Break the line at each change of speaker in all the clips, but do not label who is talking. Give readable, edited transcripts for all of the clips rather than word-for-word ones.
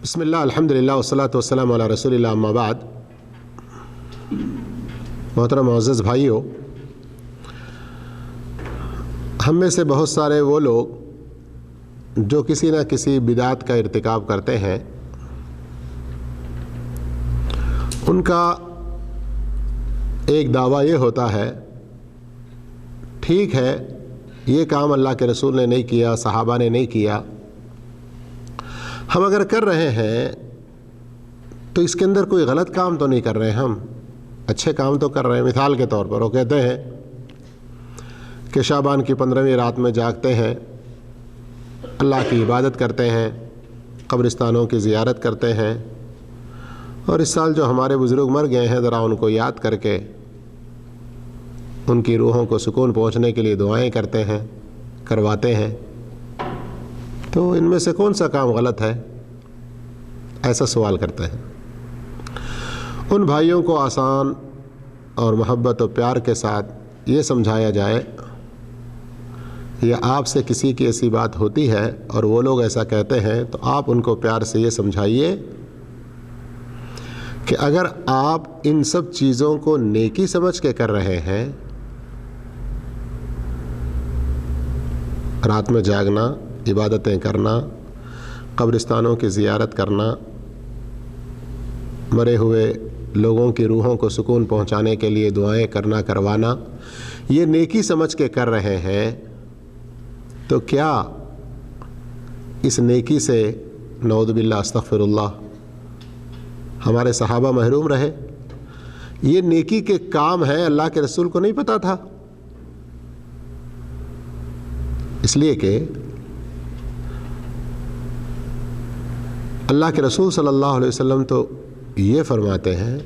بسم اللہ الحمدللہ والصلاۃ والسلام علی رسول اللہ اما بعد۔ محترم معزز بھائیوں، ہم میں سے بہت سارے وہ لوگ جو کسی نہ کسی بدعت کا ارتکاب کرتے ہیں، ان کا ایک دعویٰ یہ ہوتا ہے، ٹھیک ہے یہ کام اللہ کے رسول نے نہیں کیا، صحابہ نے نہیں کیا، ہم اگر کر رہے ہیں تو اس کے اندر کوئی غلط کام تو نہیں کر رہے، ہم اچھے کام تو کر رہے ہیں۔ مثال کے طور پر وہ کہتے ہیں کہ شعبان کی 15ویں رات میں جاگتے ہیں، اللہ کی عبادت کرتے ہیں، قبرستانوں کی زیارت کرتے ہیں، اور اس سال جو ہمارے بزرگ مر گئے ہیں ذرا ان کو یاد کر کے ان کی روحوں کو سکون پہنچنے کے لیے دعائیں کرتے ہیں، کرواتے ہیں۔ تو ان میں سے کون سا کام غلط ہے؟ ایسا سوال کرتے ہیں۔ ان بھائیوں کو آسان اور محبت و پیار کے ساتھ یہ سمجھایا جائے، یا آپ سے کسی کی ایسی بات ہوتی ہے اور وہ لوگ ایسا کہتے ہیں تو آپ ان کو پیار سے یہ سمجھائیے کہ اگر آپ ان سب چیزوں کو نیکی سمجھ کے کر رہے ہیں، رات میں جاگنا، عبادتیں کرنا، قبرستانوں کی زیارت کرنا، مرے ہوئے لوگوں کی روحوں کو سکون پہنچانے کے لیے دعائیں کرنا، کروانا، یہ نیکی سمجھ کے کر رہے ہیں، تو کیا اس نیکی سے نعوذ باللہ استغفر اللہ ہمارے صحابہ محروم رہے؟ یہ نیکی کے کام ہیں، اللہ کے رسول کو نہیں پتا تھا؟ اس لیے کہ اللہ کے رسول صلی اللہ علیہ وسلم تو یہ فرماتے ہیں،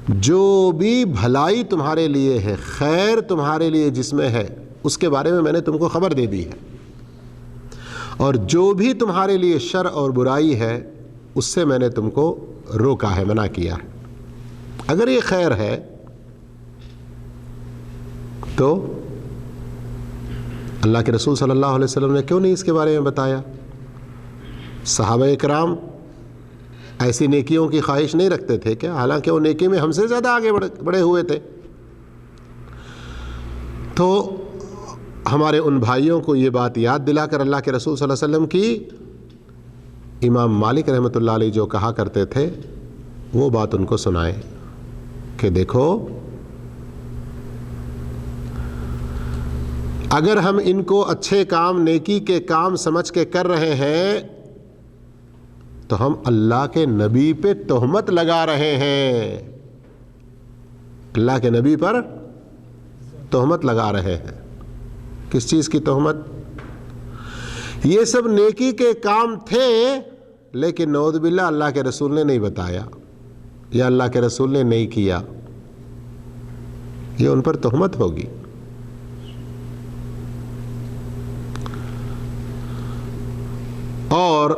جو بھی بھلائی تمہارے لیے ہے، خیر تمہارے لیے جس میں ہے، اس کے بارے میں میں نے تم کو خبر دے دی ہے، اور جو بھی تمہارے لیے شر اور برائی ہے اس سے میں نے تم کو روکا ہے، منع کیا ہے۔ اگر یہ خیر ہے تو اللہ کے رسول صلی اللہ علیہ وسلم نے کیوں نہیں اس کے بارے میں بتایا؟ صحابہ اکرام ایسی نیکیوں کی خواہش نہیں رکھتے تھے کیا؟ حالانکہ وہ نیکی میں ہم سے زیادہ آگے بڑھے ہوئے تھے۔ تو ہمارے ان بھائیوں کو یہ بات یاد دلا کر اللہ کے رسول صلی اللہ علیہ وسلم کی امام مالک رحمۃ اللہ علیہ جو کہا کرتے تھے وہ بات ان کو سنائیں کہ دیکھو، اگر ہم ان کو اچھے کام، نیکی کے کام سمجھ کے کر رہے ہیں تو ہم اللہ کے نبی پہ تہمت لگا رہے ہیں، اللہ کے نبی پر تہمت لگا رہے ہیں۔ کس چیز کی تہمت؟ یہ سب نیکی کے کام تھے لیکن نعوذ باللہ اللہ کے رسول نے نہیں بتایا یا اللہ کے رسول نے نہیں کیا، یہ ان پر تہمت ہوگی۔ اور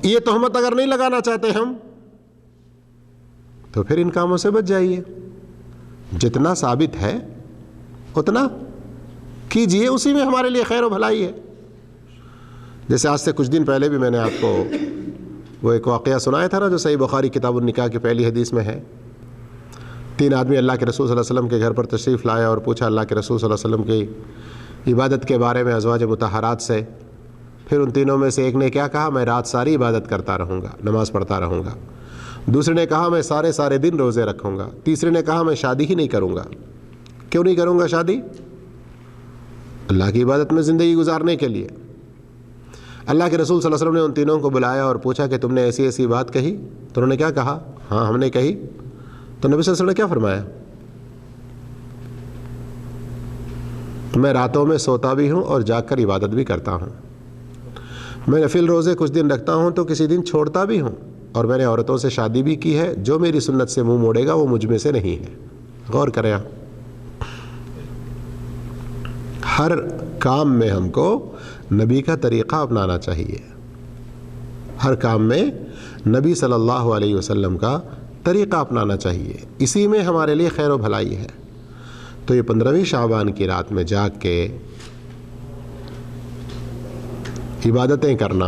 یہ تہمت اگر نہیں لگانا چاہتے ہم تو پھر ان کاموں سے بچ جائیے، جتنا ثابت ہے اتنا کیجئے، اسی میں ہمارے لیے خیر و بھلائی ہے۔ جیسے آج سے کچھ دن پہلے بھی میں نے آپ کو وہ ایک واقعہ سنایا تھا نا، جو صحیح بخاری کتاب النکاح کی پہلی حدیث میں ہے۔ 3 آدمی اللہ کے رسول صلی اللہ علیہ وسلم کے گھر پر تشریف لائے اور پوچھا اللہ کے رسول صلی اللہ علیہ وسلم کی عبادت کے بارے میں ازواج مطہرات سے۔ پھر ان تینوں میں سے ایک نے کیا کہا؟ میں رات ساری عبادت کرتا رہوں گا، نماز پڑھتا رہوں گا۔ دوسرے نے کہا میں سارے دن روزے رکھوں گا۔ تیسرے نے کہا میں شادی ہی نہیں کروں گا۔ کیوں نہیں کروں گا شادی؟ اللہ کی عبادت میں زندگی گزارنے کے لیے۔ اللہ کے رسول صلی اللہ علیہ وسلم نے ان تینوں کو بلایا اور پوچھا کہ تم نے ایسی ایسی بات کہی؟ تو انہوں نے کیا کہا؟ ہاں ہم نے کہی۔ تو نبی صلی اللہ علیہ وسلم نے کیا فرمایا؟ میں راتوں میں سوتا بھی ہوں اور جاگ کر عبادت بھی کرتا ہوں، میں نفل روزے کچھ دن رکھتا ہوں تو کسی دن چھوڑتا بھی ہوں، اور میں نے عورتوں سے شادی بھی کی ہے، جو میری سنت سے منہ موڑے گا وہ مجھ میں سے نہیں ہے۔ غور کریں آپ، ہر کام میں ہم کو نبی کا طریقہ اپنانا چاہیے، ہر کام میں نبی صلی اللہ علیہ وسلم کا طریقہ اپنانا چاہیے، اسی میں ہمارے لیے خیر و بھلائی ہے۔ تو یہ 15ویں شعبان کی رات میں جاگ کے عبادتیں کرنا،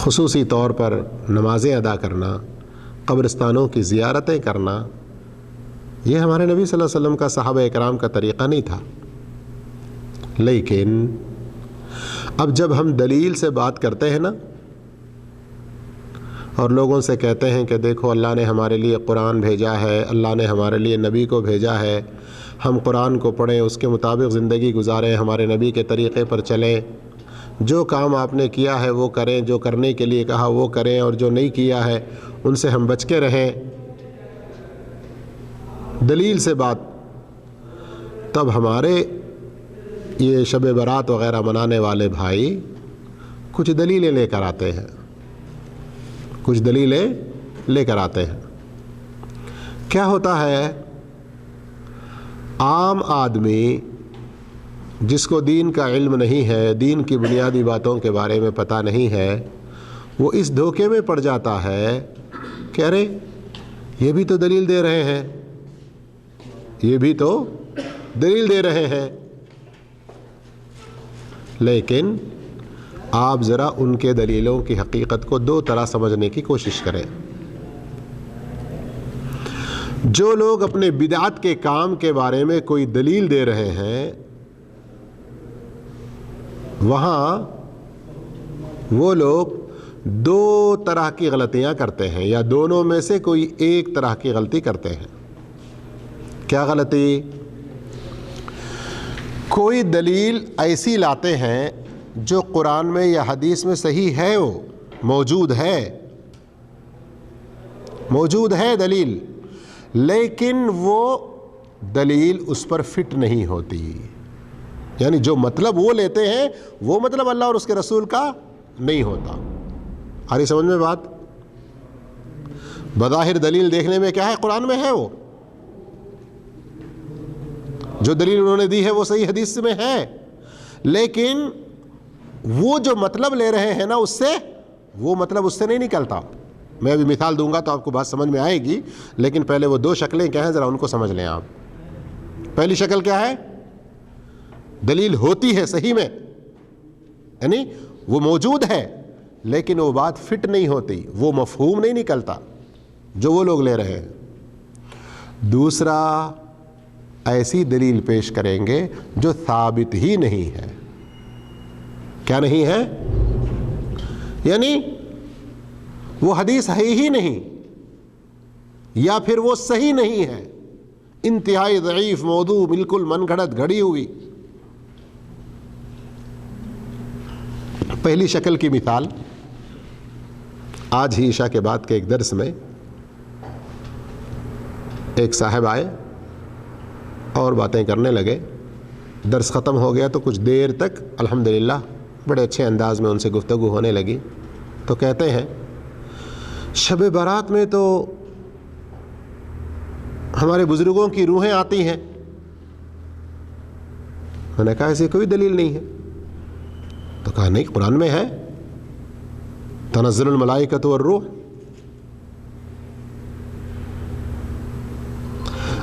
خصوصی طور پر نمازیں ادا کرنا، قبرستانوں کی زیارتیں کرنا، یہ ہمارے نبی صلی اللہ علیہ وسلم کا، صحابہ اکرام کا طریقہ نہیں تھا۔ لیکن اب جب ہم دلیل سے بات کرتے ہیں نا، اور لوگوں سے کہتے ہیں کہ دیکھو اللہ نے ہمارے لیے قرآن بھیجا ہے، اللہ نے ہمارے لیے نبی کو بھیجا ہے، ہم قرآن کو پڑھیں، اس کے مطابق زندگی گزاریں، ہمارے نبی کے طریقے پر چلیں، جو کام آپ نے کیا ہے وہ کریں، جو کرنے کے لیے کہا وہ کریں، اور جو نہیں کیا ہے ان سے ہم بچ کے رہیں، دلیل سے بات، تب ہمارے یہ شب برات وغیرہ منانے والے بھائی کچھ دلیلیں لے کر آتے ہیں، کچھ دلیلیں لے کر آتے ہیں۔ کیا ہوتا ہے، عام آدمی جس کو دین کا علم نہیں ہے، دین کی بنیادی باتوں کے بارے میں پتہ نہیں ہے، وہ اس دھوکے میں پڑ جاتا ہے کہ ارے یہ بھی تو دلیل دے رہے ہیں، یہ بھی تو دلیل دے رہے ہیں۔ لیکن آپ ذرا ان کے دلیلوں کی حقیقت کو دو طرح سمجھنے کی کوشش کریں۔ جو لوگ اپنے بدعت کے کام کے بارے میں کوئی دلیل دے رہے ہیں، وہاں وہ لوگ دو طرح کی غلطیاں کرتے ہیں، یا دونوں میں سے کوئی ایک طرح کی غلطی کرتے ہیں۔ کیا غلطی؟ کوئی دلیل ایسی لاتے ہیں جو قرآن میں یا حدیث میں صحیح ہے، وہ موجود ہے دلیل، لیکن وہ دلیل اس پر فٹ نہیں ہوتی، یعنی جو مطلب وہ لیتے ہیں وہ مطلب اللہ اور اس کے رسول کا نہیں ہوتا۔ آ رہی سمجھ میں بات؟ بظاہر دلیل دیکھنے میں کیا ہے، قرآن میں ہے، وہ جو دلیل انہوں نے دی ہے وہ صحیح حدیث میں ہے، لیکن وہ جو مطلب لے رہے ہیں نا، اس سے وہ مطلب اس سے نہیں نکلتا۔ میں ابھی مثال دوں گا تو آپ کو بات سمجھ میں آئے گی، لیکن پہلے وہ دو شکلیں کیا ہیں ذرا ان کو سمجھ لیں آپ۔ پہلی شکل کیا ہے؟ دلیل ہوتی ہے صحیح میں، یعنی وہ موجود ہے، لیکن وہ بات فٹ نہیں ہوتی، وہ مفہوم نہیں نکلتا جو وہ لوگ لے رہے ہیں۔ دوسرا، ایسی دلیل پیش کریں گے جو ثابت ہی نہیں ہے۔ کیا نہیں ہے؟ یعنی وہ حدیث ہے ہی نہیں، یا پھر وہ صحیح نہیں ہے، انتہائی ضعیف موضوع، بالکل من گھڑت گھڑی ہوئی۔ پہلی شکل کی مثال، آج ہی عشاء کے بعد کے ایک درس میں ایک صاحب آئے اور باتیں کرنے لگے، درس ختم ہو گیا تو کچھ دیر تک الحمدللہ بڑے اچھے انداز میں ان سے گفتگو ہونے لگی، تو کہتے ہیں شب برات میں تو ہمارے بزرگوں کی روحیں آتی ہیں۔ میں نے کہا ایسی کوئی دلیل نہیں ہے، تو کہا نہیں، قرآن میں ہے تنزل الملائکۃ والروح۔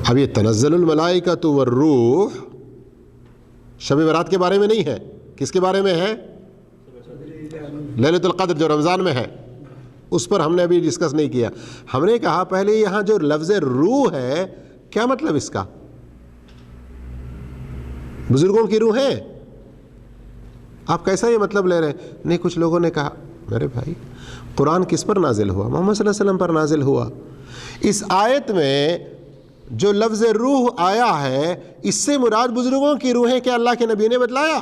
اب یہ تنزل الملائکۃ والروح شب برات کے بارے میں نہیں ہے، کس کے بارے میں ہے؟ لیلۃ القدر جو رمضان میں ہے، اس پر ہم نے ابھی ڈسکس نہیں کیا۔ ہم نے کہا پہلے یہاں جو لفظ روح ہے، کیا مطلب اس کا؟ بزرگوں کی روح ہے، آپ کیسا یہ مطلب لے رہے ہیں؟ نہیں، کچھ لوگوں نے کہا میرے بھائی قرآن کس پر نازل ہوا؟ محمد صلی اللہ علیہ وسلم پر نازل ہوا۔ اس آیت میں جو لفظ روح آیا ہے، اس سے مراد بزرگوں کی روحیں کیا اللہ کے نبی نے بتلایا؟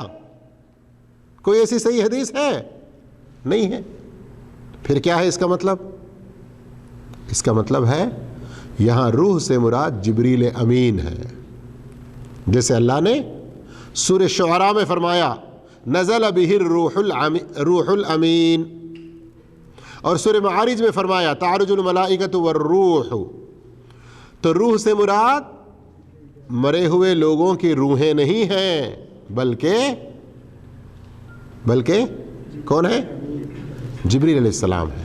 کوئی ایسی صحیح حدیث ہے؟ نہیں ہے۔ پھر کیا ہے اس کا مطلب؟ اس کا مطلب ہے یہاں روح سے مراد جبریل امین ہے، جیسے اللہ نے سورہ شعراء میں فرمایا نزل بہ الروح الامین، اور سورہ معارج میں فرمایا تعرج الملائکۃ والروح۔ تو روح سے مراد مرے ہوئے لوگوں کی روحیں نہیں ہیں، بلکہ کون ہے؟ جبریل علیہ السلام ہے۔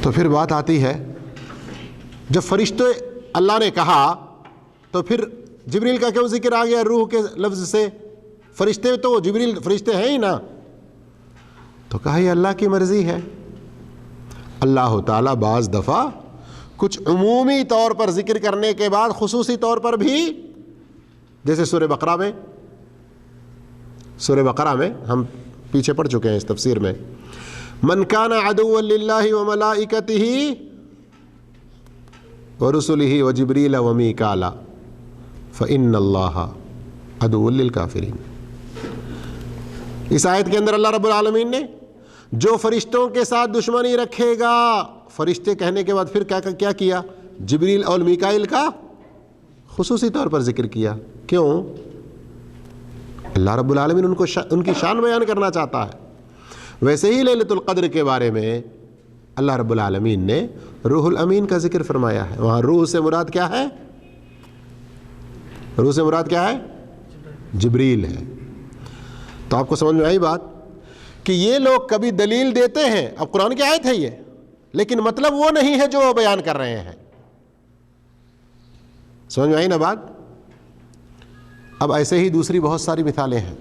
تو پھر بات آتی ہے جب فرشتے اللہ نے کہا تو پھر جبریل کا کیوں ذکر آ گیا روح کے لفظ سے؟ فرشتے تو جبریل فرشتے ہیں ہی نا. تو کہا یہ اللہ کی مرضی ہے. اللہ تعالیٰ بعض دفعہ کچھ عمومی طور پر ذکر کرنے کے بعد خصوصی طور پر بھی، جیسے سورہ بقرہ میں ہم پیچھے پڑھ چکے ہیں اس تفسیر میں، من کان عدوا للہ وملائکتہ ورسلہ وجبریل ومیکال فإن اللہ عدو للکافرین. اس آیت کے اندر اللہ رب العالمین نے جو فرشتوں کے ساتھ دشمنی رکھے گا، فرشتے کہنے کے بعد پھر کیا کیا؟ جبریل اور میکائیل کا خصوصی طور پر ذکر کیا. کیوں؟ اللہ رب العالمین ان کی شان بیان کرنا چاہتا ہے. ویسے ہی لیلۃ القدر کے بارے میں اللہ رب العالمین نے روح الامین کا ذکر فرمایا ہے. وہاں روح سے مراد کیا ہے؟ روح سے مراد کیا ہے؟ جبریل ہے. تو آپ کو سمجھ میں آئی بات کہ یہ لوگ کبھی دلیل دیتے ہیں، اب قرآن کی آیت ہے یہ، لیکن مطلب وہ نہیں ہے جو وہ بیان کر رہے ہیں. سمجھ میں آئی نا بات؟ اب ایسے ہی دوسری بہت ساری مثالیں ہیں.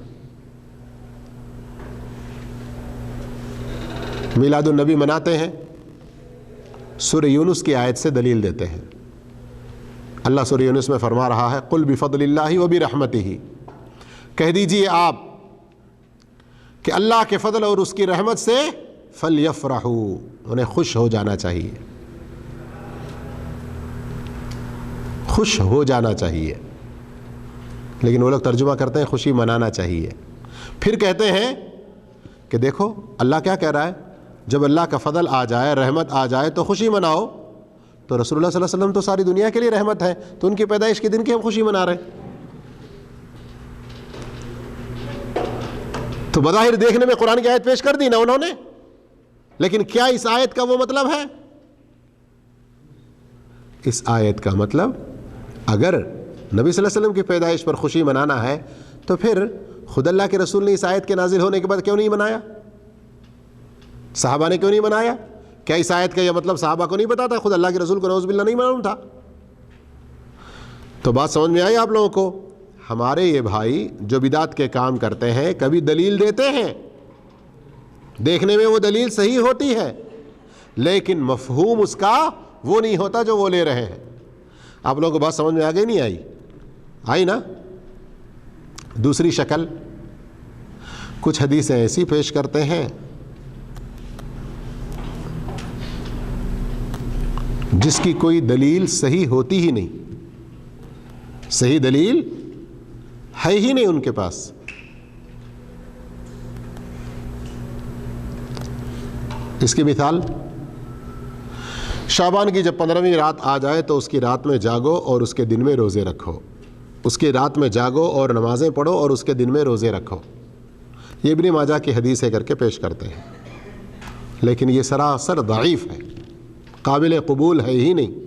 میلاد النبی مناتے ہیں، سورہ یونس کی آیت سے دلیل دیتے ہیں. اللہ سورہ یونس میں فرما رہا ہے قل بفضل اللہ وبرحمتہ، کہہ دیجئے آپ کہ اللہ کے فضل اور اس کی رحمت سے فلیفرحوا، انہیں خوش ہو جانا چاہیے، خوش ہو جانا چاہیے. لیکن وہ لوگ ترجمہ کرتے ہیں خوشی منانا چاہیے. پھر کہتے ہیں کہ دیکھو اللہ کیا کہہ رہا ہے، جب اللہ کا فضل آ جائے، رحمت آ جائے تو خوشی مناؤ. تو رسول اللہ صلی اللہ علیہ وسلم تو ساری دنیا کے لیے رحمت ہے، تو ان کی پیدائش کے دن کی ہم خوشی منا رہے ہیں. تو بظاہر دیکھنے میں قرآن کی آیت پیش کر دی نا انہوں نے، لیکن کیا اس آیت کا وہ مطلب ہے؟ اس آیت کا مطلب اگر نبی صلی اللہ علیہ وسلم کی پیدائش پر خوشی منانا ہے تو پھر خود اللہ کے رسول نے اس آیت کے نازل ہونے کے بعد کیوں نہیں منایا؟ صحابہ نے کیوں نہیں منایا؟ کیا اس آیت کا یہ مطلب صحابہ کو نہیں پتا تھا؟ خود اللہ کے رسول کو نعوذ باللہ نہیں معلوم تھا؟ تو بات سمجھ میں آئی آپ لوگوں کو؟ ہمارے یہ بھائی جو بدعت کے کام کرتے ہیں کبھی دلیل دیتے ہیں، دیکھنے میں وہ دلیل صحیح ہوتی ہے لیکن مفہوم اس کا وہ نہیں ہوتا جو وہ لے رہے ہیں. آپ لوگوں کو بات سمجھ میں آ گئی نہیں آئی؟ آئی نا؟ دوسری شکل، کچھ حدیثیں ایسی پیش کرتے ہیں جس کی کوئی دلیل صحیح ہوتی ہی نہیں، صحیح دلیل ہے ہی نہیں ان کے پاس. اس کی مثال، شعبان کی جب 15ویں رات آ جائے تو اس کی رات میں جاگو اور اس کے دن میں روزے رکھو. اس کی رات میں جاگو اور نمازیں پڑھو اور اس کے دن میں روزے رکھو. یہ ابن ماجہ کی حدیثیں کر کے پیش کرتے ہیں، لیکن یہ سراسر ضعیف ہے، قابل قبول ہے ہی نہیں.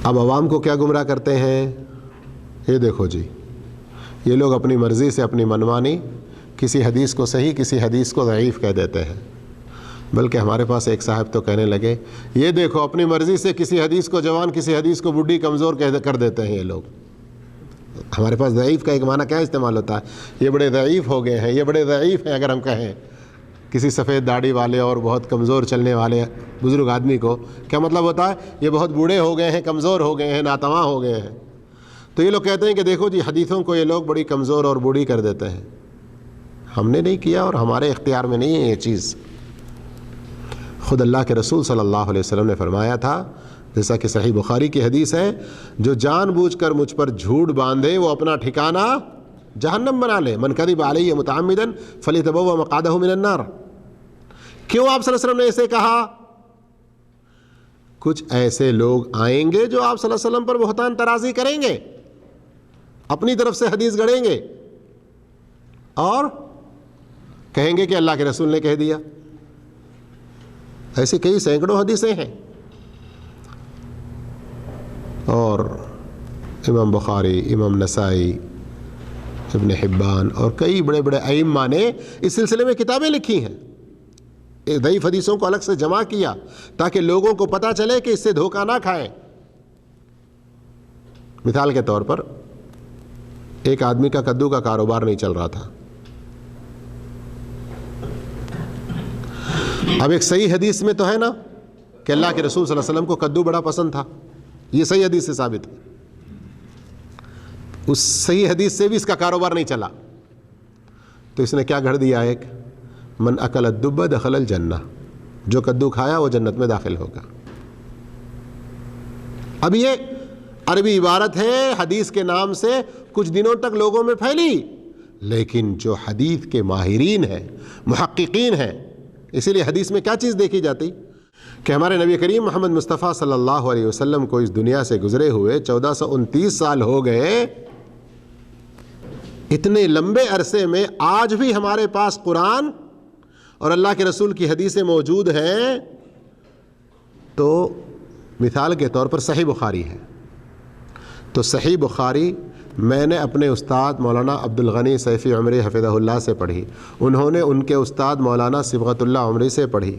اب عوام کو کیا گمراہ کرتے ہیں؟ یہ دیکھو جی، یہ لوگ اپنی مرضی سے اپنی منمانی کسی حدیث کو صحیح کسی حدیث کو ضعیف کہہ دیتے ہیں. بلکہ ہمارے پاس ایک صاحب تو کہنے لگے یہ دیکھو اپنی مرضی سے کسی حدیث کو جوان کسی حدیث کو بڈھی کمزور کر دیتے ہیں یہ لوگ. ہمارے پاس ضعیف کا ایک معنی کیا استعمال ہوتا ہے؟ یہ بڑے ضعیف ہو گئے ہیں، یہ بڑے ضعیف ہیں. اگر ہم کہیں کسی سفید داڑھی والے اور بہت کمزور چلنے والے بزرگ آدمی کو، کیا مطلب ہوتا ہے؟ یہ بہت بوڑھے ہو گئے ہیں، کمزور ہو گئے ہیں، ناتواں ہو گئے ہیں. تو یہ لوگ کہتے ہیں کہ دیکھو جی حدیثوں کو یہ لوگ بڑی کمزور اور بوڑھی کر دیتے ہیں. ہم نے نہیں کیا اور ہمارے اختیار میں نہیں ہے یہ چیز. خود اللہ کے رسول صلی اللہ علیہ وسلم نے فرمایا تھا، جیسا کہ صحیح بخاری کی حدیث ہے، جو جان بوجھ کر مجھ پر جھوٹ باندھے وہ اپنا ٹھکانہ جہنم بنا لے. من کذب علی متعمدا فلیتبوأ مقعدہ من النار. کیوں آپ صلی اللہ علیہ وسلم نے ایسے کہا؟ کچھ ایسے لوگ آئیں گے جو آپ صلی اللہ علیہ وسلم پر بہتان ترازی کریں گے، اپنی طرف سے حدیث گڑھیں گے اور کہیں گے کہ اللہ کے رسول نے کہہ دیا. ایسی کئی سینکڑوں حدیثیں ہیں. اور امام بخاری، امام نسائی، ابن حبان اور کئی بڑے بڑے ائمہ نے اس سلسلے میں کتابیں لکھی ہیں. ضعیف حدیثوں کو الگ سے جمع کیا تاکہ لوگوں کو پتہ چلے کہ اس سے دھوکہ نہ کھائیں. مثال کے طور پر ایک آدمی کا کدو کا کاروبار نہیں چل رہا تھا. اب ایک صحیح حدیث میں تو ہے نا کہ اللہ کے رسول صلی اللہ علیہ وسلم کو کدو بڑا پسند تھا, یہ صحیح حدیث سے ثابت ہے. اس صحیح حدیث سے بھی اس کا کاروبار نہیں چلا, تو اس نے کیا گھڑ دیا, ایک من اکل الدب دخل الجنہ, جو کدو کھایا وہ جنت میں داخل ہوگا. اب یہ عربی عبارت ہے, حدیث کے نام سے کچھ دنوں تک لوگوں میں پھیلی, لیکن جو حدیث کے ماہرین ہیں, محققین ہیں, اسی لیے حدیث میں کیا چیز دیکھی جاتی کہ ہمارے نبی کریم محمد مصطفیٰ صلی اللہ علیہ وسلم کو اس دنیا سے گزرے ہوئے 1429 سال ہو گئے. اتنے لمبے عرصے میں آج بھی ہمارے پاس قرآن اور اللہ کے رسول کی حدیثیں موجود ہیں. تو مثال کے طور پر صحیح بخاری ہے, تو صحیح بخاری میں نے اپنے استاد مولانا عبد الغنی سیفی عمری حفظہ اللہ سے پڑھی, انہوں نے ان کے استاد مولانا صبغت اللہ عمری سے پڑھی.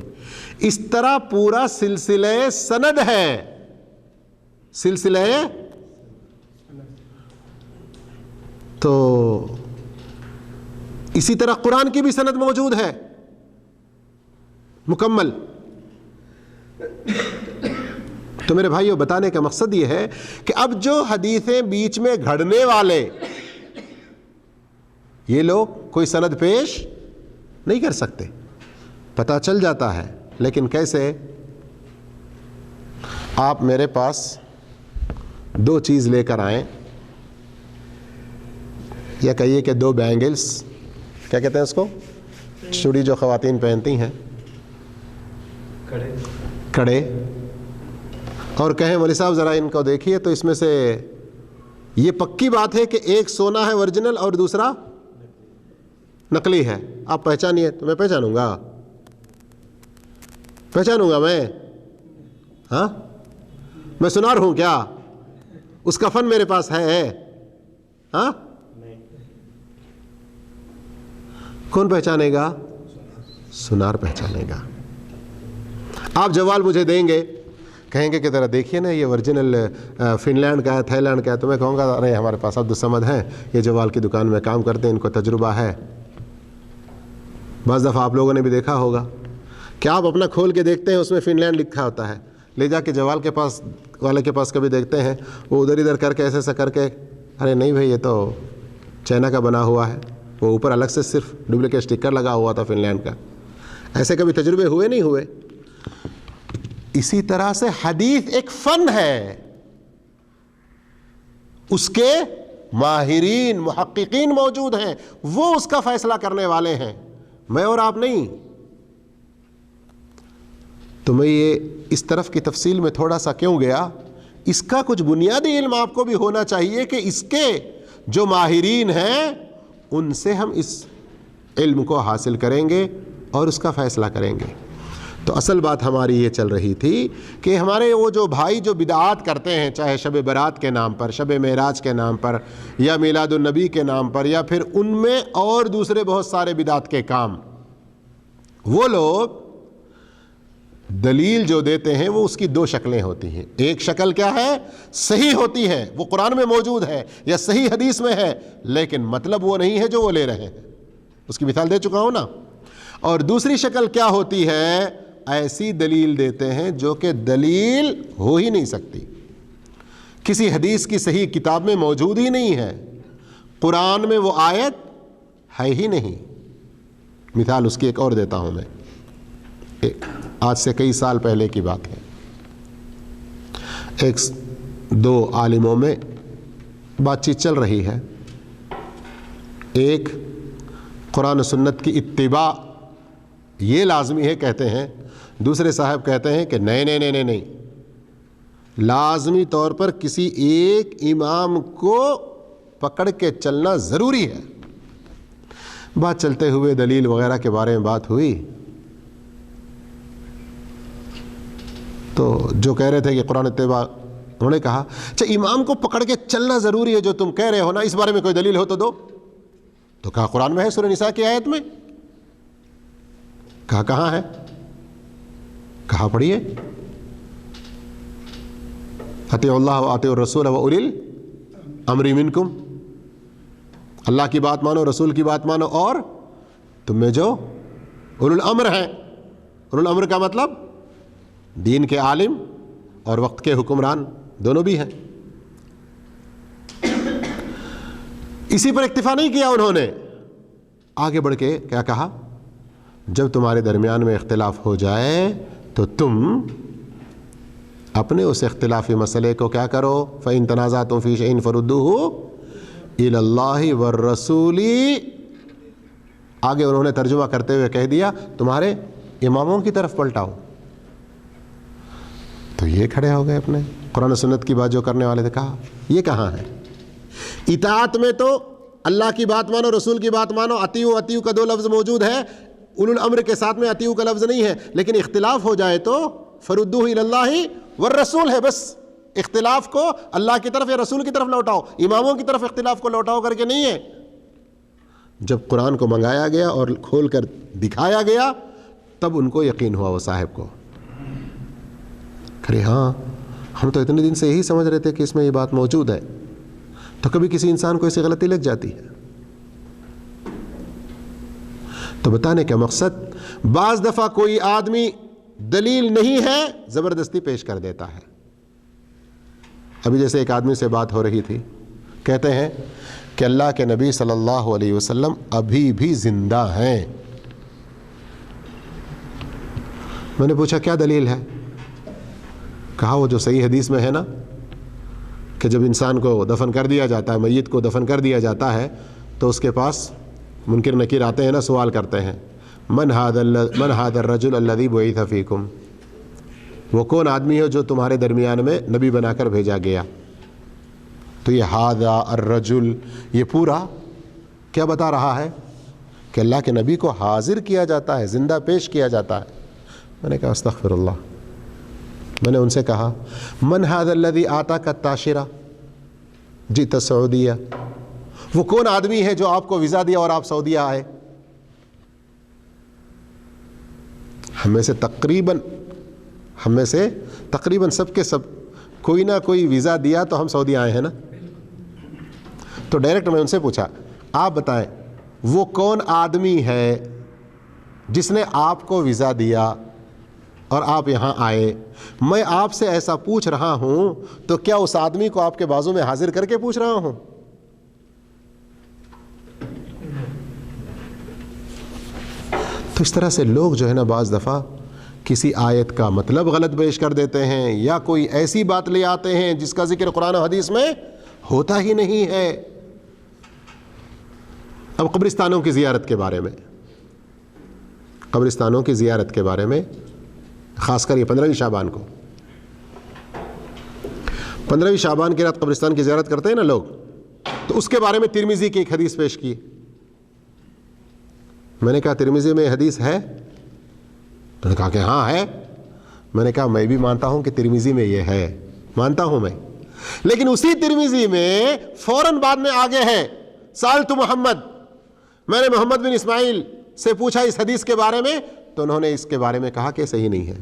اس طرح پورا سلسلہ سند ہے, سلسلہ. تو اسی طرح قرآن کی بھی سند موجود ہے مکمل. تو میرے بھائیوں, بتانے کا مقصد یہ ہے کہ اب جو حدیثیں بیچ میں گھڑنے والے یہ لوگ کوئی سند پیش نہیں کر سکتے, پتہ چل جاتا ہے. لیکن کیسے؟ آپ میرے پاس دو چیز لے کر آئیں, یا کہیے کہ دو بینگلز, کیا کہتے ہیں اس کو, چوڑی جو خواتین پہنتی ہیں, کڑے, اور کہیں مولوی صاحب ذرا ان کو دیکھیے تو اس میں سے یہ پکی بات ہے کہ ایک سونا ہے اوریجنل اور دوسرا نقلی ہے. آپ پہچانیے تو میں پہچانوں گا میں, ہاں میں سنار ہوں کیا؟ اس کا فن میرے پاس ہے, ہاں کون پہچانے گا؟ سنار پہچانے گا. آپ جوال مجھے دیں گے, کہیں گے کہ ذرا دیکھیے نا یہ اوریجنل فن لینڈ کا ہے, تھائی لینڈ کا ہے, تو میں کہوں گا ارے ہمارے پاس عبدالصمد ہیں, یہ جوال کی دکان میں کام کرتے ہیں, ان کو تجربہ ہے. بعض دفعہ آپ لوگوں نے بھی دیکھا ہوگا کہ آپ اپنا کھول کے دیکھتے ہیں, اس میں فن لینڈ لکھا ہوتا ہے, لے جا کے جوال کے پاس والے کے پاس کبھی دیکھتے ہیں, وہ ادھر ادھر کر کے ایسے ایسا کر کے, ارے نہیں بھائی یہ تو چائنا کا بنا ہوا ہے, وہ اوپر الگ سے صرف ڈپلیکیٹ اسٹکر لگا ہوا تھا فن لینڈ کا. ایسے کبھی تجربے ہوئے نہیں ہوئے؟ اسی طرح سے حدیث ایک فن ہے, اس کے ماہرین محققین موجود ہیں, وہ اس کا فیصلہ کرنے والے ہیں, میں اور آپ نہیں. تو میں یہ اس طرف کی تفصیل میں تھوڑا سا کیوں گیا, اس کا کچھ بنیادی علم آپ کو بھی ہونا چاہیے کہ اس کے جو ماہرین ہیں ان سے ہم اس علم کو حاصل کریں گے اور اس کا فیصلہ کریں گے. تو اصل بات ہماری یہ چل رہی تھی کہ ہمارے وہ جو بھائی جو بدعات کرتے ہیں, چاہے شب برات کے نام پر, شب معراج کے نام پر, یا میلاد النبی کے نام پر, یا پھر ان میں اور دوسرے بہت سارے بدعات کے کام, وہ لوگ دلیل جو دیتے ہیں وہ اس کی دو شکلیں ہوتی ہیں. ایک شکل کیا ہے؟ صحیح ہوتی ہے, وہ قرآن میں موجود ہے یا صحیح حدیث میں ہے, لیکن مطلب وہ نہیں ہے جو وہ لے رہے ہیں, اس کی مثال دے چکا ہوں نا. اور دوسری شکل کیا ہوتی ہے؟ ایسی دلیل دیتے ہیں جو کہ دلیل ہو ہی نہیں سکتی, کسی حدیث کی صحیح کتاب میں موجود ہی نہیں ہے, قرآن میں وہ آیت ہے ہی نہیں. مثال اس کی ایک اور دیتا ہوں میں, آج سے کئی سال پہلے کی بات ہے. ایک دو عالموں میں بات چیت چل رہی ہے, ایک قرآن و سنت کی اتباع یہ لازمی ہے کہتے ہیں, دوسرے صاحب کہتے ہیں کہ نہیں, لازمی طور پر کسی ایک امام کو پکڑ کے چلنا ضروری ہے. بات چلتے ہوئے دلیل وغیرہ کے بارے میں بات ہوئی, تو جو کہہ رہے تھے کہ قرآن اتباع, انہوں نے کہا اچھا امام کو پکڑ کے چلنا ضروری ہے جو تم کہہ رہے ہو نا, اس بارے میں کوئی دلیل ہو تو دو. تو کہا قرآن میں ہے, سورہ نساء کی آیت میں. کہا کہاں ہے؟ کہا پڑھیے, اطیعوا اللہ و اطیعوا الرسول و اولی امری منکم، اللہ کی بات مانو، رسول کی بات مانو، اور تم میں جو اولو الامر ہیں. اولو الامر کا مطلب دین کے عالم اور وقت کے حکمران دونوں بھی ہیں. اسی پر اکتفا نہیں کیا انہوں نے، آگے بڑھ کے کیا کہا؟ جب تمہارے درمیان میں اختلاف ہو جائے تو تم اپنے اس اختلافی مسئلے کو کیا کرو؟ فَإِن تَنَازَعْتُمْ فِي شَيْءٍ فَرُدُّوهُ إِلَى اللَّهِ وَالرَّسُولِ. آگے انہوں نے ترجمہ کرتے ہوئے کہہ دیا تمہارے اماموں کی طرف پلٹاؤ. تو یہ کھڑے ہو گئے اپنے قرآن و سنت کی بات جو کرنے والے تھے. کہا یہ کہاں ہے؟ اطاعت میں تو اللہ کی بات مانو، رسول کی بات مانو، اطیعوا اطیعوا کا 2 لفظ موجود ہے، اولو الامر کے ساتھ میں اطیعوا کا لفظ نہیں ہے. لیکن اختلاف ہو جائے تو فردوہ الی اللہ والرسول ہے. بس اختلاف کو اللہ کی طرف یا رسول کی طرف لوٹاؤ، اماموں کی طرف اختلاف کو لوٹاؤ کر کے نہیں ہے. جب قرآن کو منگایا گیا اور کھول کر دکھایا گیا تب ان کو یقین ہوا وہ صاحب کو. کہ ہاں ہم تو اتنے دن سے یہی سمجھ رہے تھے کہ اس میں یہ بات موجود ہے. تو کبھی کسی انسان کو ایسی غلطی لگ جاتی ہے. تو بتانے کا مقصد بعض دفعہ کوئی آدمی دلیل نہیں ہے زبردستی پیش کر دیتا ہے. ابھی جیسے ایک آدمی سے بات ہو رہی تھی، کہتے ہیں کہ اللہ کے نبی صلی اللہ علیہ وسلم ابھی بھی زندہ ہیں. میں نے پوچھا کیا دلیل ہے؟ کہا وہ جو صحیح حدیث میں ہے نا کہ جب انسان کو دفن کر دیا جاتا ہے، میت کو دفن کر دیا جاتا ہے تو اس کے پاس منکر نکیر آتے ہیں نا، سوال کرتے ہیں من هذا الرجل الذي بعث فيكم، وہ کون آدمی ہے جو تمہارے درمیان میں نبی بنا کر بھیجا گیا. تو یہ هذا الرجل یہ پورا کیا بتا رہا ہے کہ اللہ کے نبی کو حاضر کیا جاتا ہے، زندہ پیش کیا جاتا ہے. میں نے کہا استغفر اللہ. میں نے ان سے کہا من هذا الذي آتاك التاشرة جئت السعودیہ، وہ کون آدمی ہے جو آپ کو ویزا دیا اور آپ سعودیہ آئے؟ ہم میں سے تقریباً سب کے سب کوئی نہ کوئی ویزا دیا تو ہم سعودیہ آئے ہیں نا. تو ڈائریکٹ میں ان سے پوچھا آپ بتائیں وہ کون آدمی ہے جس نے آپ کو ویزا دیا اور آپ یہاں آئے؟ میں آپ سے ایسا پوچھ رہا ہوں تو کیا اس آدمی کو آپ کے بازو میں حاضر کر کے پوچھ رہا ہوں؟ تو اس طرح سے لوگ جو ہے نا بعض دفعہ کسی آیت کا مطلب غلط پیش کر دیتے ہیں یا کوئی ایسی بات لے آتے ہیں جس کا ذکر قرآن و حدیث میں ہوتا ہی نہیں ہے. اب قبرستانوں کی زیارت کے بارے میں خاص کر یہ 15ویں شعبان کو 15ویں شعبان کی رات قبرستان کی زیارت کرتے ہیں نا لوگ، تو اس کے بارے میں ترمذی کی ایک حدیث پیش کی. میں نے کہا ترمذی میں حدیث ہے؟ تو نے کہا کہ ہاں ہے. میں نے کہا میں بھی مانتا ہوں کہ ترمذی میں یہ ہے، مانتا ہوں میں، لیکن اسی ترمذی میں فوراً بعد میں آگے ہے سألت محمد، میں نے محمد بن اسماعیل سے پوچھا اس حدیث کے بارے میں تو انہوں نے اس کے بارے میں کہا کہ صحیح نہیں ہے.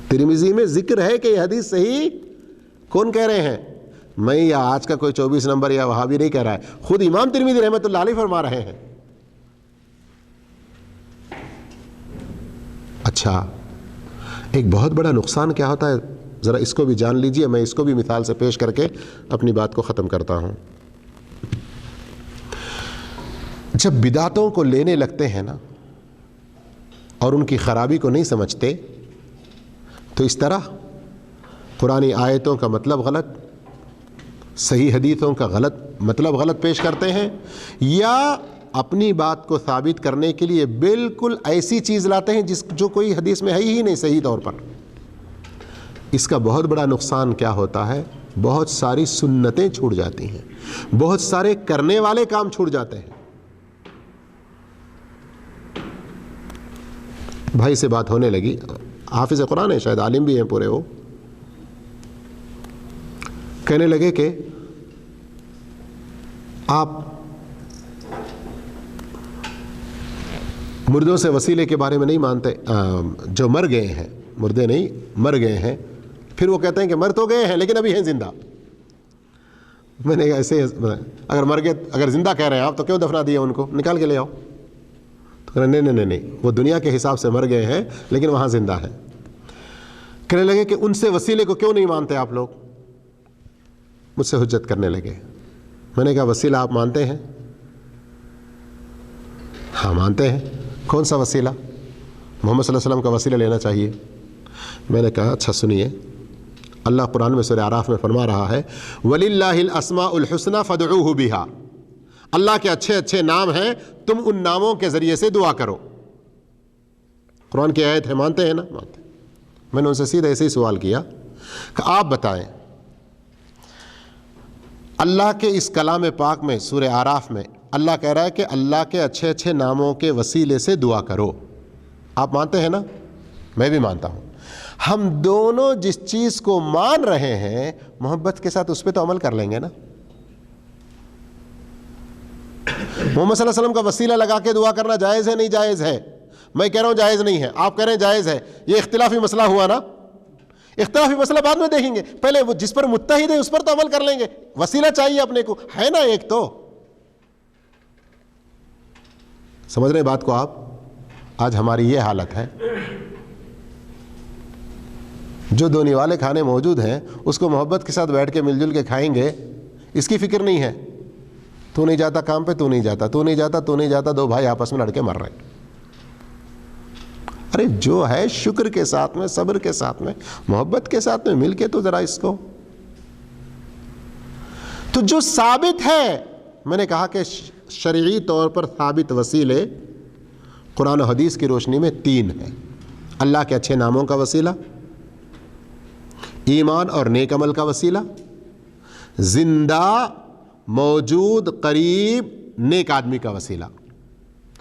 ترمذی میں ذکر ہے کہ یہ حدیث صحیح کون کہہ رہے ہیں؟ میں یا آج کا کوئی 24 نمبر یا وہابی نہیں کہہ رہا ہے، خود امام ترمذی رحمۃ اللہ علیہ فرما رہے ہیں. اچھا ایک بہت بڑا نقصان کیا ہوتا ہے ذرا اس کو بھی جان لیجئے. میں اس کو بھی مثال سے پیش کر کے اپنی بات کو ختم کرتا ہوں. جب بدعتوں کو لینے لگتے ہیں نا اور ان کی خرابی کو نہیں سمجھتے تو اس طرح قرآنی آیتوں کا مطلب غلط، صحیح حدیثوں کا غلط مطلب غلط پیش کرتے ہیں، یا اپنی بات کو ثابت کرنے کے لیے بالکل ایسی چیز لاتے ہیں جو کوئی حدیث میں ہے ہی نہیں صحیح طور پر. اس کا بہت بڑا نقصان کیا ہوتا ہے؟ بہت ساری سنتیں چھوٹ جاتی ہیں، بہت سارے کرنے والے کام چھوٹ جاتے ہیں. بھائی سے بات ہونے لگی، حافظ قرآن ہے، شاید عالم بھی ہیں پورے، وہ کہنے لگے کہ آپ مردوں سے وسیلے کے بارے میں نہیں مانتے، جو مر گئے ہیں، مردے نہیں مر گئے ہیں. پھر وہ کہتے ہیں کہ مر تو گئے ہیں لیکن ابھی ہیں زندہ. میں نے کہا ایسے اگر مر گئے، اگر زندہ کہہ رہے ہیں آپ تو کیوں دفنا دیا ان کو، نکال کے لے آؤ. تو کہا نہیں، وہ دنیا کے حساب سے مر گئے ہیں لیکن وہاں زندہ ہیں. کہنے لگے کہ ان سے وسیلے کو کیوں نہیں مانتے آپ لوگ؟ مجھ سے حجت کرنے لگے. میں نے کہا وسیلہ آپ مانتے ہیں؟ ہاں مانتے ہیں. کون سا وسیلہ؟ محمد صلی اللہ علیہ وسلم کا وسیلہ لینا چاہیے. میں نے کہا اچھا سنیے، اللہ قرآن میں سورہ اعراف میں فرما رہا ہے وَلِلَّهِ الْأَسْمَاءُ الْحُسْنَى فَادْعُوهُ بِهَا، اللہ کے اچھے اچھے نام ہیں، تم ان ناموں کے ذریعے سے دعا کرو. قرآن کی آیت ہے، مانتے ہیں نا؟ مانتے. میں نے ان سے سیدھا ایسے ہی سوال کیا کہ آپ بتائیں اللہ کے اس کلام پاک میں سورہ اعراف میں اللہ کہہ رہا ہے کہ اللہ کے اچھے اچھے ناموں کے وسیلے سے دعا کرو، آپ مانتے ہیں نا؟ میں بھی مانتا ہوں. ہم دونوں جس چیز کو مان رہے ہیں محبت کے ساتھ اس پہ تو عمل کر لیں گے نا. محمد صلی اللہ علیہ وسلم کا وسیلہ لگا کے دعا کرنا جائز ہے نہیں جائز ہے؟ میں کہہ رہا ہوں جائز نہیں ہے، آپ کہہ رہے ہیں جائز ہے. یہ اختلافی مسئلہ ہوا نا. اختلافی مسئلہ بعد میں دیکھیں گے، پہلے وہ جس پر متحد ہے اس پر تو عمل کر لیں گے. وسیلہ چاہیے اپنے کو، ہے نا ایک تو. سمجھ رہے بات کو آپ؟ آج ہماری یہ حالت ہے، جو دو نوالے کھانے موجود ہیں اس کو محبت کے ساتھ بیٹھ کے مل جل کے کھائیں گے، اس کی فکر نہیں ہے. تو نہیں جاتا کام پہ، تو نہیں جاتا، تو نہیں جاتا، تو نہیں جاتا، دو بھائی آپس میں لڑ کے مر رہے ہیں. ارے جو ہے شکر کے ساتھ میں، صبر کے ساتھ میں، محبت کے ساتھ میں مل کے تو ذرا اس کو. تو جو ثابت ہے، میں نے کہا کہ شرعی طور پر ثابت وسیلے قرآن و حدیث کی روشنی میں 3 ہیں. اللہ کے اچھے ناموں کا وسیلہ، ایمان اور نیک عمل کا وسیلہ، زندہ موجود قریب نیک آدمی کا وسیلہ.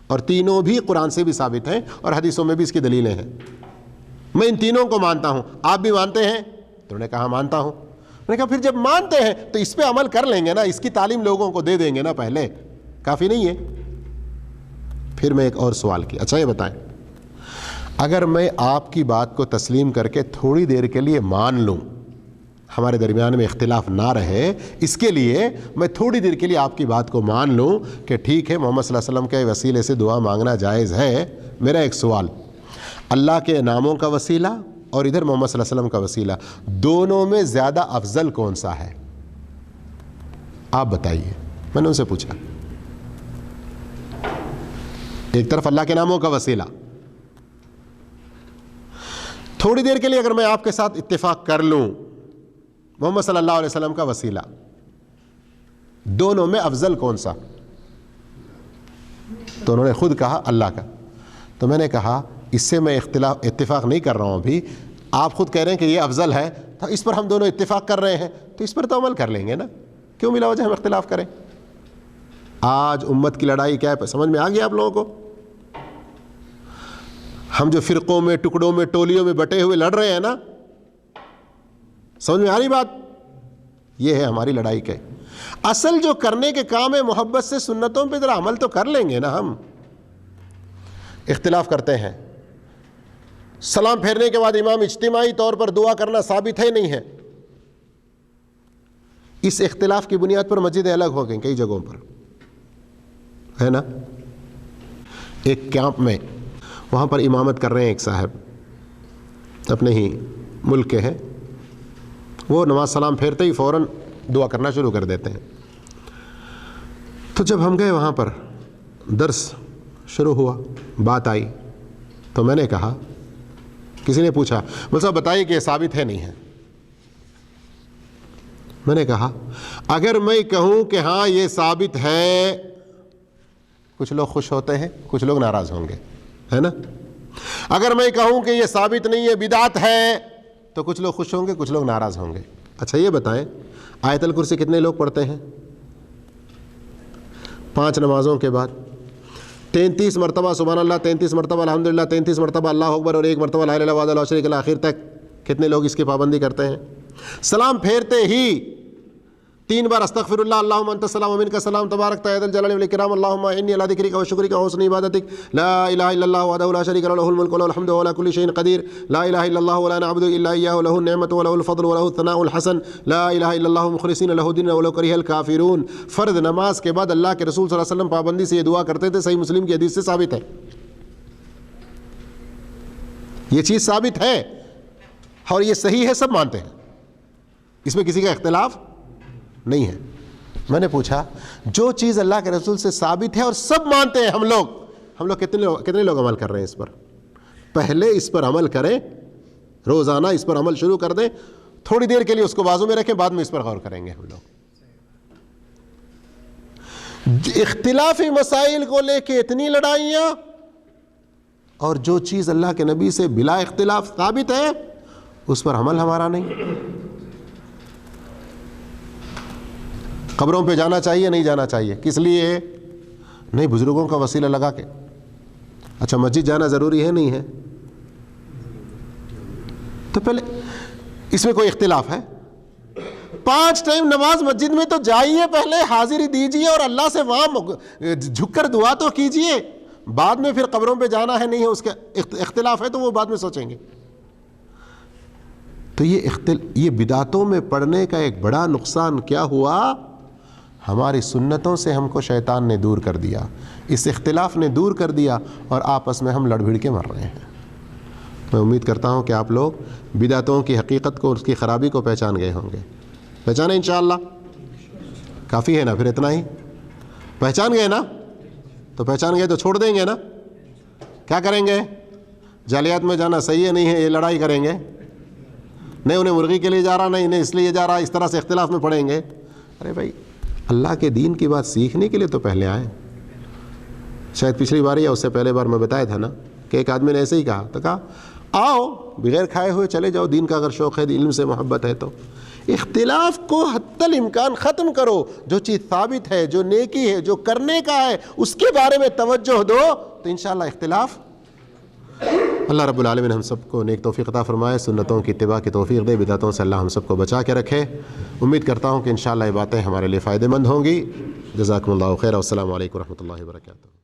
اور تینوں بھی قرآن سے بھی ثابت ہیں اور حدیثوں میں بھی اس کی دلیلیں ہیں. میں ان تینوں کو مانتا ہوں، آپ بھی مانتے ہیں؟ تو انہوں نے کہا مانتا ہوں. میں نے کہا پھر جب مانتے ہیں تو اس پہ عمل کر لیں گے نا، اس کی تعلیم لوگوں کو دے دیں گے نا، پہلے کافی نہیں ہے؟ پھر میں ایک اور سوال کیا، اچھا یہ بتائیں اگر میں آپ کی بات کو تسلیم کر کے تھوڑی دیر کے لیے مان لوں، ہمارے درمیان میں اختلاف نہ رہے، اس کے لیے میں تھوڑی دیر کے لیے آپ کی بات کو مان لوں کہ ٹھیک ہے محمد صلی اللہ علیہ وسلم کے وسیلے سے دعا مانگنا جائز ہے. میرا ایک سوال، اللہ کے ناموں کا وسیلہ اور ادھر محمد صلی اللہ علیہ وسلم کا وسیلہ، دونوں میں زیادہ افضل کون سا ہے؟ آپ بتائیے. میں نے ان سے پوچھا، ایک طرف اللہ کے ناموں کا وسیلہ، تھوڑی دیر کے لیے اگر میں آپ کے ساتھ اتفاق کر لوں محمد صلی اللہ علیہ وسلم کا وسیلہ، دونوں میں افضل کون سا؟ تو انہوں نے خود کہا اللہ کا. تو میں نے کہا اس سے میں اتفاق نہیں کر رہا ہوں ابھی، آپ خود کہہ رہے ہیں کہ یہ افضل ہے، تو اس پر ہم دونوں اتفاق کر رہے ہیں تو اس پر تو عمل کر لیں گے نا، کیوں بلا وجہ ہم اختلاف کریں؟ آج امت کی لڑائی کیا ہے سمجھ میں آ گیا آپ لوگوں کو؟ ہم جو فرقوں میں، ٹکڑوں میں، ٹولیوں میں بٹے ہوئے لڑ رہے ہیں نا، سمجھ میں آ رہی بات؟ یہ ہے ہماری لڑائی کے اصل جو کرنے کے کام ہے. محبت سے سنتوں پہ ذرا عمل تو کر لیں گے نا. ہم اختلاف کرتے ہیں، سلام پھیرنے کے بعد امام اجتماعی طور پر دعا کرنا ثابت ہے نہیں ہے؟ اس اختلاف کی بنیاد پر مسجدیں الگ ہو گئیں کئی جگہوں پر، ہے نا. ایک کیمپ میں وہاں پر امامت کر رہے ہیں ایک صاحب، اپنے ہی ملک کے ہیں. وہ نماز سلام پھیرتے ہی فوراً دعا کرنا شروع کر دیتے ہیں. تو جب ہم گئے وہاں پر، درس شروع ہوا، بات آئی، تو میں نے کہا، کسی نے پوچھا مول صاحب بتائیے کہ یہ ثابت ہے نہیں ہے؟ میں نے کہا اگر میں کہوں کہ ہاں یہ ثابت ہے، کچھ لوگ خوش ہوتے ہیں، کچھ لوگ ناراض ہوں گے، ہے نا. اگر میں کہوں کہ یہ ثابت نہیں ہے، بدعت ہے، تو کچھ لوگ خوش ہوں گے، کچھ لوگ ناراض ہوں گے. اچھا یہ بتائیں آیت الکرسی کتنے لوگ پڑھتے ہیں 5 نمازوں کے بعد؟ 33 مرتبہ سبحان اللہ، 33 مرتبہ الحمدللہ، 33 مرتبہ اللہ اکبر اور 1 مرتبہ لا الہ الا اللہ وحدہ لا شریک لہ آخر تک. کتنے لوگ اس کی پابندی کرتے ہیں؟ سلام پھیرتے ہی 3 بار استغفر اللہ اللہم انت السلام و منک السلام تبارک یا ذا الجلال والاکرام اللہم انی علی ذکرک و شکرک و حسن عبادتک لا الہ الا اللہ وحدہ لا شریک لہ لہ الملک و لہ الحمد و علی کل شیء قدیر لا الہ الا اللہ ولا نعبد الا ایاہ لہ النعمۃ و لہ الفضل و لہ الثناء الحسن لا الہ الا اللہ مخلصین لہ الدین ولو کرہ الکافرون۔ فرض نماز کے بعد اللہ کے رسول صلی اللہ علیہ وسلم پابندی سے یہ دعا کرتے تھے، صحیح مسلم کی حدیث سے ثابت ہے، یہ چیز ثابت ہے اور یہ صحیح ہے، سب مانتے ہیں، اس میں کسی کا اختلاف نہیں ہے۔ میں نے پوچھا جو چیز اللہ کے رسول سے ثابت ہے اور سب مانتے ہیں، ہم لوگ کتنے لوگ عمل کر رہے ہیں اس پر؟ پہلے اس پر عمل کریں، روزانہ اس پر عمل شروع کر دیں، تھوڑی دیر کے لیے اس کو بازو میں رکھیں، بعد میں اس پر غور کریں گے ہم لوگ۔ اختلافی مسائل کو لے کے اتنی لڑائیاں، اور جو چیز اللہ کے نبی سے بلا اختلاف ثابت ہے اس پر عمل ہمارا نہیں۔ قبروں پہ جانا چاہیے نہیں جانا چاہیے؟ کس لیے؟ نہیں، بزرگوں کا وسیلہ لگا کے۔ اچھا، مسجد جانا ضروری ہے نہیں ہے؟ تو پہلے اس میں کوئی اختلاف ہے؟ 5 ٹائم نماز مسجد میں تو جائیے، پہلے حاضری دیجیے اور اللہ سے وہاں جھک کر دعا تو کیجیے، بعد میں پھر قبروں پہ جانا ہے نہیں ہے اس کا اختلاف ہے تو وہ بعد میں سوچیں گے۔ تو یہ بدعتوں میں پڑنے کا ایک بڑا نقصان کیا ہوا؟ ہماری سنتوں سے ہم کو شیطان نے دور کر دیا، اس اختلاف نے دور کر دیا، اور آپس میں ہم لڑ بھڑ کے مر رہے ہیں۔ میں امید کرتا ہوں کہ آپ لوگ بدعتوں کی حقیقت کو، اس کی خرابی کو پہچان گئے ہوں گے۔ پہچانے انشاءاللہ؟ کافی ہے نا پھر اتنا ہی؟ پہچان گئے نا؟ تو پہچان گئے تو چھوڑ دیں گے نا؟ کیا کریں گے؟ جالیات میں جانا صحیح ہے نہیں ہے، یہ لڑائی کریں گے؟ نہیں انہیں مرغی کے لیے جا رہا، نہیں انہیں اس لیے جا رہا، اس طرح سے اختلاف میں پڑیں گے۔ ارے بھائی، اللہ کے دین کی بات سیکھنے کے لیے تو پہلے آئے۔ شاید پچھلی بار یا اس سے پہلے بار میں بتایا تھا نا کہ ایک آدمی نے ایسے ہی کہا، تو کہا آؤ بغیر کھائے ہوئے چلے جاؤ، دین کا اگر شوق ہے، علم سے محبت ہے تو اختلاف کو حتی الامکان ختم کرو۔ جو چیز ثابت ہے، جو نیکی ہے، جو کرنے کا ہے، اس کے بارے میں توجہ دو، تو انشاءاللہ اختلاف۔ اللہ رب العالمین ہم سب کو نیک توفیق عطا فرمائے، سنتوں کی اتباع کی توفیق دے، بدعتوں سے اللہ ہم سب کو بچا کے رکھے۔ امید کرتا ہوں کہ انشاءاللہ یہ باتیں ہمارے لیے فائدہ مند ہوں گی۔ جزاکم اللہ خیر، والسلام علیکم ورحمۃ اللہ وبرکاتہ۔